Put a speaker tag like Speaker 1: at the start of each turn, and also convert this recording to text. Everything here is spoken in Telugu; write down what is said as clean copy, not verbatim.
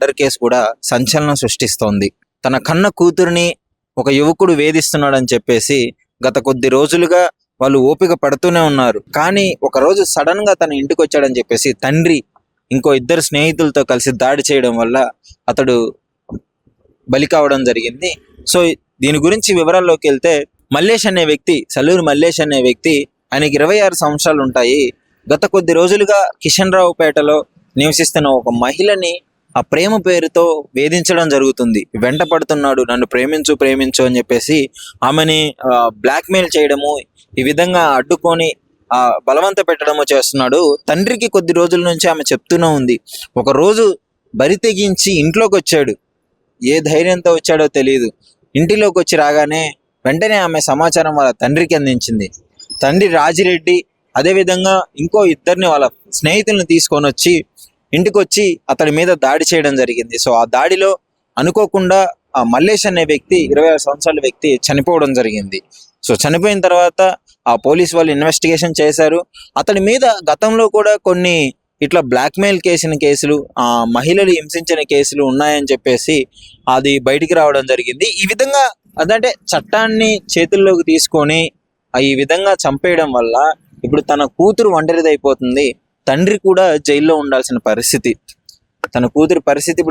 Speaker 1: మర్డర్ కేసు కూడా సంచలనం సృష్టిస్తోంది. తన కన్న కూతురిని ఒక యువకుడు వేధిస్తున్నాడని చెప్పేసి గత కొద్ది రోజులుగా వాళ్ళు ఓపిక పడుతూనే ఉన్నారు. కానీ ఒకరోజు సడన్ గా తన ఇంటికి వచ్చాడని చెప్పేసి తండ్రి ఇంకో ఇద్దరు స్నేహితులతో కలిసి దాడి చేయడం వల్ల అతడు బలి కావడం జరిగింది. సో దీని గురించి వివరాల్లోకి వెళ్తే, మల్లేష్ అనే వ్యక్తి, సల్లూరు మల్లేష్ అనే వ్యక్తి, ఆయనకి 26 సంవత్సరాలు ఉంటాయి. గత కొద్ది రోజులుగా కిషన్ రావుపేటలో నివసిస్తున్న ఒక మహిళని ఆ ప్రేమ పేరుతో వేధించడం జరుగుతుంది. వెంట పడుతున్నాడు, నన్ను ప్రేమించు అని చెప్పేసి ఆమెని బ్లాక్మెయిల్ చేయడము, ఈ విధంగా అడ్డుకొని బలవంత పెట్టడము చేస్తున్నాడు. తండ్రికి కొద్ది రోజుల నుంచి ఆమె చెప్తూనే ఉంది. ఒక రోజు బరి తెగించి ఇంట్లోకి వచ్చాడు. ఏ ధైర్యంతో వచ్చాడో తెలియదు. ఇంటిలోకి వచ్చి రాగానే వెంటనే ఆమె సమాచారం వాళ్ళ తండ్రికి అందించింది. తండ్రి రాజిరెడ్డి అదేవిధంగా ఇంకో ఇద్దరిని వాళ్ళ స్నేహితులను తీసుకొని వచ్చి ఇంటికి వచ్చి అతడి మీద దాడి చేయడం జరిగింది. సో ఆ దాడిలో అనుకోకుండా ఆ మల్లేష్ అనే వ్యక్తి, 26 సంవత్సరాల వ్యక్తి చనిపోవడం జరిగింది. సో చనిపోయిన తర్వాత ఆ పోలీస్ వాళ్ళు ఇన్వెస్టిగేషన్ చేశారు. అతడి మీద గతంలో కూడా కొన్ని ఇట్లా బ్లాక్మెయిల్ కేసులు, మహిళలు హింసించిన కేసులు ఉన్నాయని చెప్పేసి అది బయటికి రావడం జరిగింది. ఈ విధంగా అదంటే చట్టాన్ని చేతుల్లోకి తీసుకొని ఈ విధంగా చంపేయడం వల్ల ఇప్పుడు తన కూతురు ఒంటరిదైపోతుంది. తండ్రి కూడా జైల్లో ఉండాల్సిన పరిస్థితి. తన కూతురు పరిస్థితి ఇప్పుడు